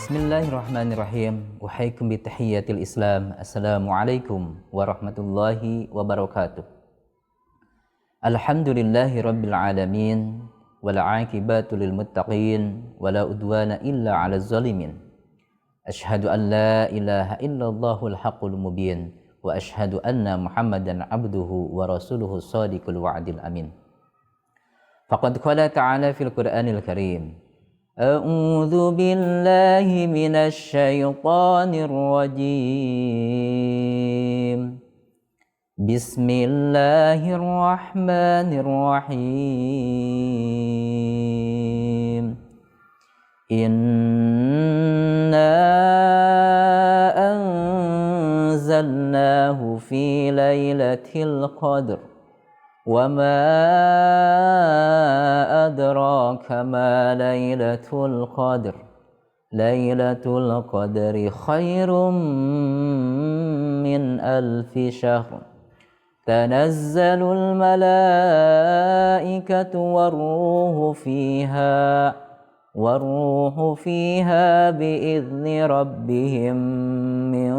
Bismillahirrahmanirrahim. Uhaikum bitahiyyatil Islam. Assalamualaikum warahmatullahi wabarakatuh. Alhamdulillahi rabbil alamin. Wal aqibatu lil muttaqin. Wala udwana illa 'alal zalimin. Asyhadu an la ilaha illallahul haqqul mubin. Wa asyhadu anna Muhammadan abduhu wa rasuluhu shadiqul wa'dil amin. Faqad qala ta'ala fil Qur'anil Karim. A'udzu billahi minasy syaithanir rajim. Bismillahirrahmanirrahim. Inna anzalnahu fi lailatul qadr. وَمَا أَدْرَاكَ مَا لَيْلَةُ الْقَدْرِ لَيْلَةُ الْقَدْرِ خَيْرٌ مِّنْ أَلْفِ شَهْرٍ تَنَزَّلُ الْمَلَائِكَةُ وَالرُّوحُ فِيهَا بِإِذْنِ رَبِّهِمْ مِنْ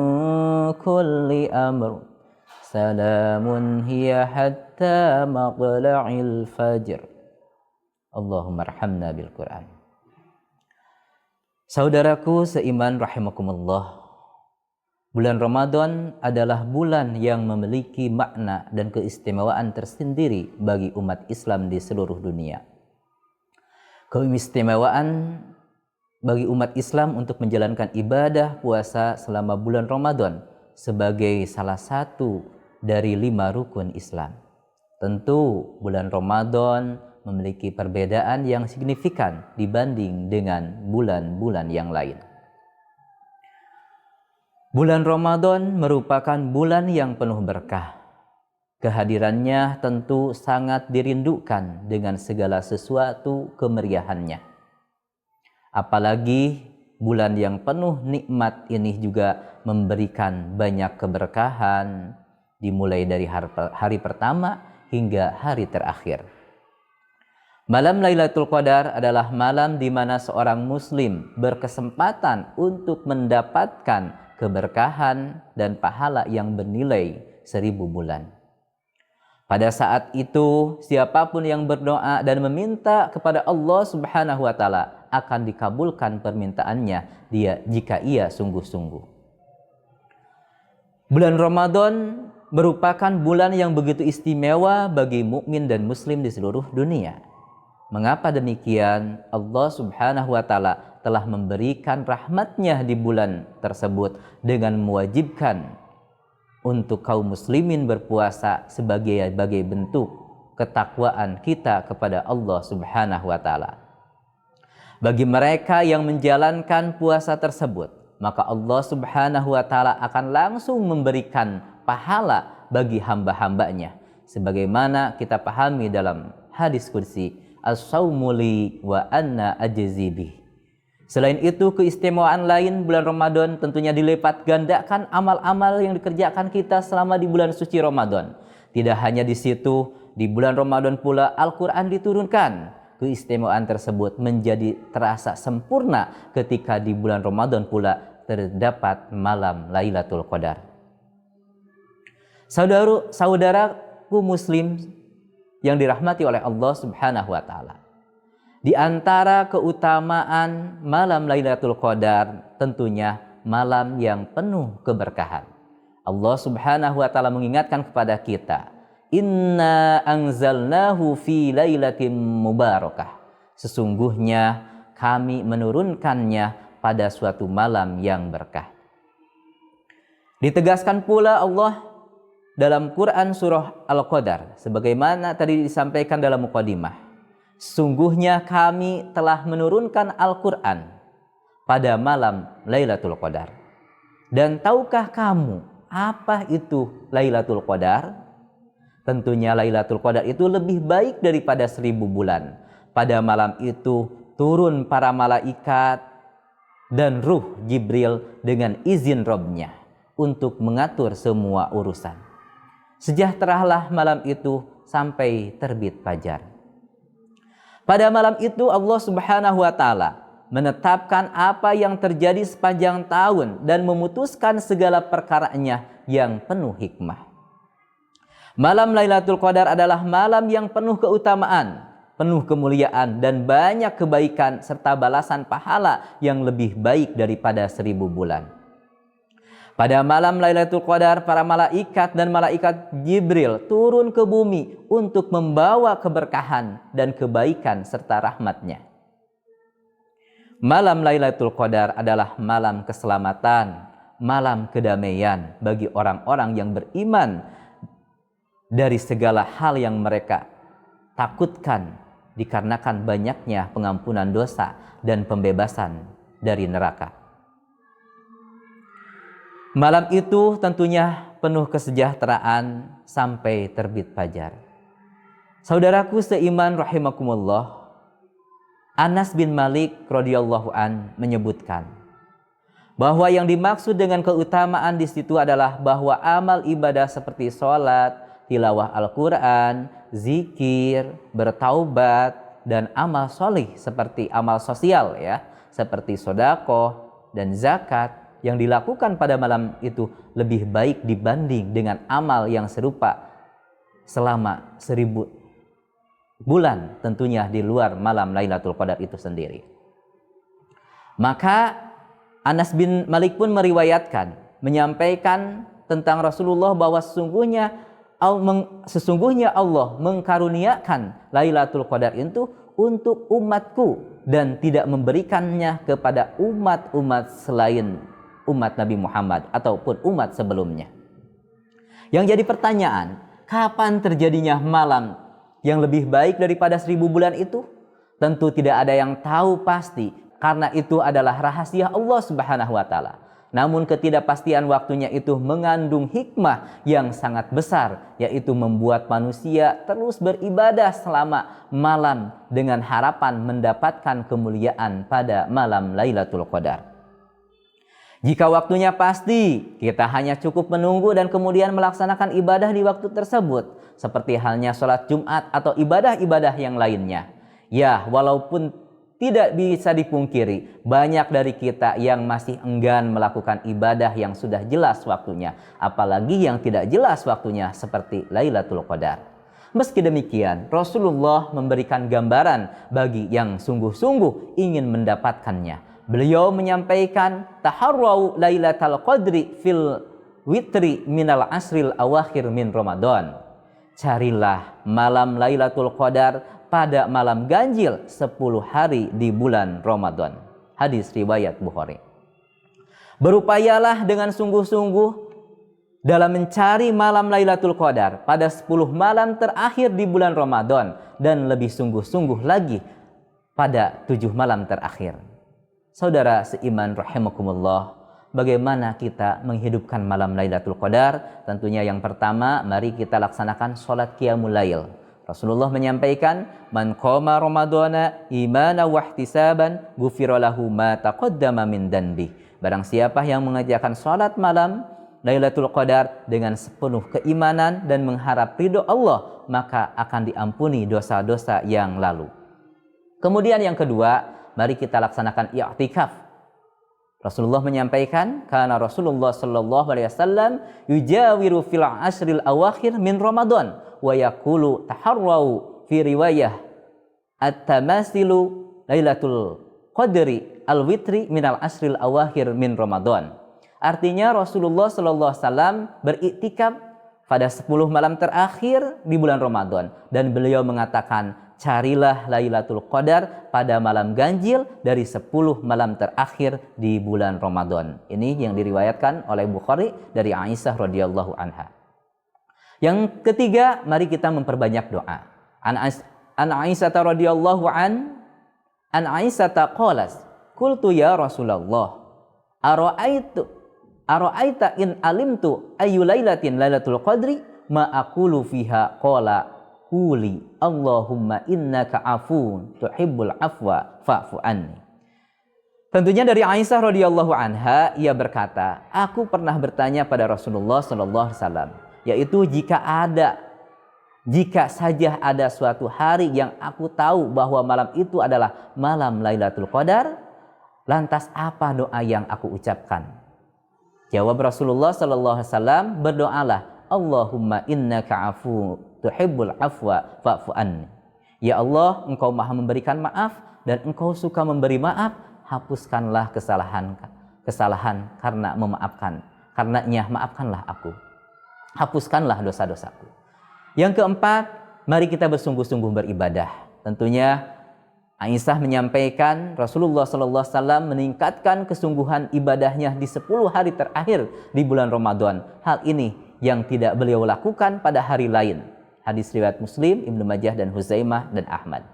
كُلِّ أَمْرٍ Salamun hiya hatta matla'il fajr. Allahumma arhamna bil Qur'an. Saudaraku seiman rahimakumullah. Bulan Ramadan adalah bulan yang memiliki makna dan keistimewaan tersendiri bagi umat Islam di seluruh dunia. Keistimewaan bagi umat Islam untuk menjalankan ibadah puasa selama bulan Ramadan sebagai salah satu dari 5 rukun Islam. Tentu bulan Ramadan memiliki perbedaan yang signifikan dibanding dengan bulan-bulan yang lain. Bulan Ramadan merupakan bulan yang penuh berkah. Kehadirannya tentu sangat dirindukan dengan segala sesuatu kemeriahannya. Apalagi bulan yang penuh nikmat ini juga memberikan banyak keberkahan, dimulai dari hari pertama hingga hari terakhir. Malam Lailatul Qadar adalah malam di mana seorang muslim berkesempatan untuk mendapatkan keberkahan dan pahala yang bernilai 1000 bulan. Pada saat itu, siapapun yang berdoa dan meminta kepada Allah Subhanahu wa taala akan dikabulkan permintaannya jika ia sungguh-sungguh. Bulan Ramadan merupakan bulan yang begitu istimewa bagi mukmin dan muslim di seluruh dunia. Mengapa demikian? Allah Subhanahu wa taala telah memberikan rahmatnya di bulan tersebut dengan mewajibkan untuk kaum muslimin berpuasa sebagai bentuk ketakwaan kita kepada Allah Subhanahu wa taala. Bagi mereka yang menjalankan puasa tersebut, maka Allah Subhanahu wa taala akan langsung memberikan pahala bagi hamba-hambanya, sebagaimana kita pahami dalam hadis qudsi, as-saumu li wa anna ajzi bih. Selain itu, keistimewaan lain bulan Ramadan tentunya dilipat gandakan amal-amal yang dikerjakan kita selama di bulan suci Ramadan. Tidak hanya di situ, di bulan Ramadan pula Al-Quran diturunkan. Keistimewaan tersebut menjadi terasa sempurna ketika di bulan Ramadan pula terdapat malam Lailatul Qadar. Saudaraku muslim yang dirahmati oleh Allah Subhanahu wa taala. Di antara keutamaan malam Lailatul Qadar tentunya malam yang penuh keberkahan. Allah Subhanahu wa taala mengingatkan kepada kita, "Inna anzalnahu fi lailatin mubarakah." Sesungguhnya kami menurunkannya pada suatu malam yang berkah. Ditegaskan pula Allah dalam Quran surah Al-Qadar, sebagaimana tadi disampaikan dalam mukadimah, sungguhnya kami telah menurunkan Al-Quran pada malam Lailatul Qadar. Dan tahukah kamu apa itu Lailatul Qadar? Tentunya Lailatul Qadar itu lebih baik daripada 1000 bulan. Pada malam itu turun para malaikat dan ruh Jibril dengan izin Rabb-Nya untuk mengatur semua urusan. Sejahteralah malam itu sampai terbit fajar. Pada malam itu Allah Subhanahu wa taala menetapkan apa yang terjadi sepanjang tahun dan memutuskan segala perkaranya yang penuh hikmah. Malam Lailatul Qadar adalah malam yang penuh keutamaan, penuh kemuliaan dan banyak kebaikan serta balasan pahala yang lebih baik daripada 1000 bulan. Pada malam Lailatul Qadar, para malaikat dan malaikat Jibril turun ke bumi untuk membawa keberkahan dan kebaikan serta rahmatnya. Malam Lailatul Qadar adalah malam keselamatan, malam kedamaian bagi orang-orang yang beriman dari segala hal yang mereka takutkan dikarenakan banyaknya pengampunan dosa dan pembebasan dari neraka. Malam itu tentunya penuh kesejahteraan sampai terbit fajar. Saudaraku seiman rahimakumullah, Anas bin Malik radhiyallahu an menyebutkan bahwa yang dimaksud dengan keutamaan di situ adalah bahwa amal ibadah seperti sholat, tilawah Al-Quran, zikir, bertaubat, dan amal solih seperti amal sosial ya, seperti sodakoh dan zakat yang dilakukan pada malam itu lebih baik dibanding dengan amal yang serupa selama 1000 bulan, tentunya di luar malam Lailatul Qadar itu sendiri. Maka Anas bin Malik pun meriwayatkan, menyampaikan tentang Rasulullah bahwa sesungguhnya Allah mengkaruniakan Lailatul Qadar itu untuk umatku dan tidak memberikannya kepada umat-umat selain umat Nabi Muhammad ataupun umat sebelumnya. Yang jadi pertanyaan, kapan terjadinya malam yang lebih baik daripada 1000 bulan itu? Tentu tidak ada yang tahu pasti, karena itu adalah rahasia Allah Subhanahu wa taala. Namun ketidakpastian waktunya itu mengandung hikmah yang sangat besar, yaitu membuat manusia terus beribadah selama malam dengan harapan mendapatkan kemuliaan pada malam Lailatul Qadar. Jika waktunya pasti, kita hanya cukup menunggu dan kemudian melaksanakan ibadah di waktu tersebut, seperti halnya sholat Jumat atau ibadah-ibadah yang lainnya. Ya, walaupun tidak bisa dipungkiri, banyak dari kita yang masih enggan melakukan ibadah yang sudah jelas waktunya, apalagi yang tidak jelas waktunya seperti Lailatul Qadar. Meski demikian, Rasulullah memberikan gambaran bagi yang sungguh-sungguh ingin mendapatkannya. Beliau menyampaikan, taharrau lailatal qadri fil witri minal asril awakhir min Ramadan. Carilah malam Lailatul Qadar pada malam ganjil 10 hari di bulan Ramadan. Hadis riwayat Bukhari. Berupayalah dengan sungguh-sungguh dalam mencari malam Lailatul Qadar pada 10 malam terakhir di bulan Ramadan dan lebih sungguh-sungguh lagi pada 7 malam terakhir. Saudara seiman rahimakumullah, bagaimana kita menghidupkan malam Lailatul Qadar? Tentunya yang pertama, mari kita laksanakan sholat qiyamul lail. Rasulullah menyampaikan, man qama ramadhana imana wa ihtisaban ghufira lahu ma taqaddama min dhanbi. Barang siapa yang mengerjakan sholat malam Lailatul Qadar dengan sepenuh keimanan dan mengharap ridho Allah, maka akan diampuni dosa-dosa yang lalu. Kemudian yang kedua, mari kita laksanakan i'tikaf. Rasulullah menyampaikan, karena Rasulullah sallallahu alaihi wasallam yujawiru fil ashril awakhir min Ramadan wa yaqulu taharrau fi riwayah at-tamasilu Lailatul Qadri al-witri minal ashril awakhir min Ramadan. Artinya Rasulullah sallallahu alaihi wasallam beriktikaf pada 10 malam terakhir di bulan Ramadan dan beliau mengatakan, carilah Lailatul Qadar pada malam ganjil dari 10 malam terakhir di bulan Ramadan. Ini yang diriwayatkan oleh Bukhari dari Aisyah radhiyallahu anha. Yang ketiga, mari kita memperbanyak doa. An Aisyah radhiyallahu an Aisyah qalat, qultu ya Rasulullah, ara'aita in alimtu ayu lailatin Lailatul Qadri ma aqulu fiha qala quli Allahumma innaka afun tuhibbul afwa fa'fu anni. Tentunya dari Aisyah radhiyallahu anha, ia berkata, aku pernah bertanya pada Rasulullah sallallahu alaihi wasallam, yaitu jika saja ada suatu hari yang aku tahu bahwa malam itu adalah malam Lailatul Qadar, Lantas apa doa yang aku ucapkan? Jawab Rasulullah sallallahu alaihi wasallam, berdoalah, Allahumma innaka afu tuhibbul afwa fa'fu anni. Ya Allah, Engkau Maha memberikan maaf dan Engkau suka memberi maaf, hapuskanlah kesalahan karena memaafkan. Karenanya maafkanlah aku. Hapuskanlah dosa-dosaku. Yang keempat, mari kita bersungguh-sungguh beribadah. Tentunya Aisyah menyampaikan Rasulullah SAW meningkatkan kesungguhan ibadahnya di 10 hari terakhir di bulan Ramadan. Hal ini yang tidak beliau lakukan pada hari lain. Hadis riwayat Muslim, Ibnu Majah dan Huzaimah dan Ahmad.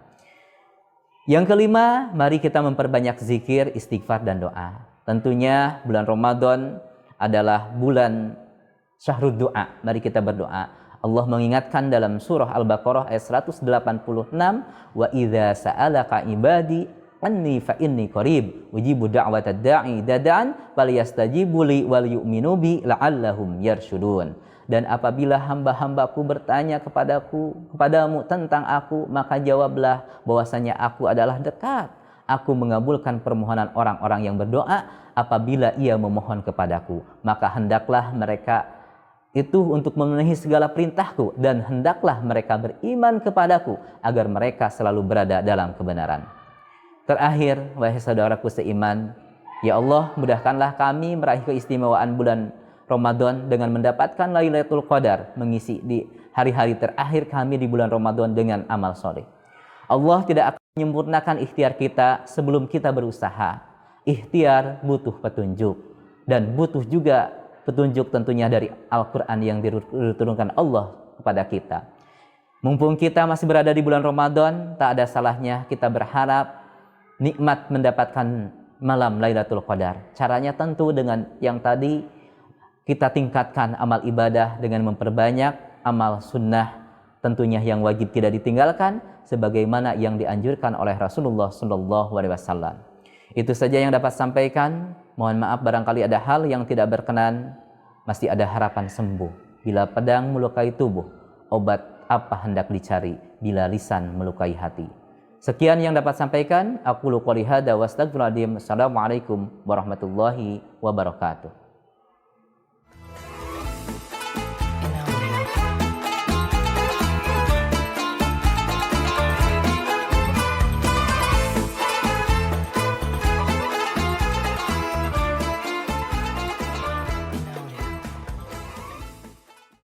Yang kelima, mari kita memperbanyak zikir, istighfar dan doa. Tentunya bulan Ramadan adalah bulan syahrud doa. Mari kita berdoa. Allah mengingatkan dalam surah Al-Baqarah ayat 186, wa idza sa'alaka ibadi anni fa inni qarib ujibu da'watad da'i dad'an falyastajibu li wal yu'minu bi la'allahum yarshudun. Dan apabila hamba-hambaku bertanya kepadamu tentang aku, maka jawablah bahwasanya aku adalah dekat. Aku mengabulkan permohonan orang-orang yang berdoa apabila ia memohon kepadaku. Maka hendaklah mereka itu untuk memenuhi segala perintahku dan hendaklah mereka beriman kepadaku agar mereka selalu berada dalam kebenaran. Terakhir, wahai saudaraku seiman, ya Allah, mudahkanlah kami meraih keistimewaan bulan Ramadan dengan mendapatkan Lailatul Qadar, mengisi di hari-hari terakhir kami di bulan Ramadan dengan amal soleh. Allah tidak akan menyempurnakan ikhtiar kita sebelum kita berusaha. Ikhtiar butuh petunjuk dan butuh juga petunjuk tentunya dari Al-Quran yang diturunkan Allah kepada kita. Mumpung kita masih berada di bulan Ramadan, tak ada salahnya kita berharap nikmat mendapatkan malam Lailatul Qadar. Caranya tentu dengan yang tadi, kita tingkatkan amal ibadah dengan memperbanyak amal sunnah, tentunya yang wajib tidak ditinggalkan, sebagaimana yang dianjurkan oleh Rasulullah SAW. Itu saja yang dapat sampaikan. Mohon maaf barangkali ada hal yang tidak berkenan. Masih ada harapan sembuh. Bila pedang melukai tubuh, obat apa hendak dicari bila lisan melukai hati. Sekian yang dapat sampaikan. Aku qouli hadza wa astaghfirullahaladzim. Assalamualaikum warahmatullahi wabarakatuh.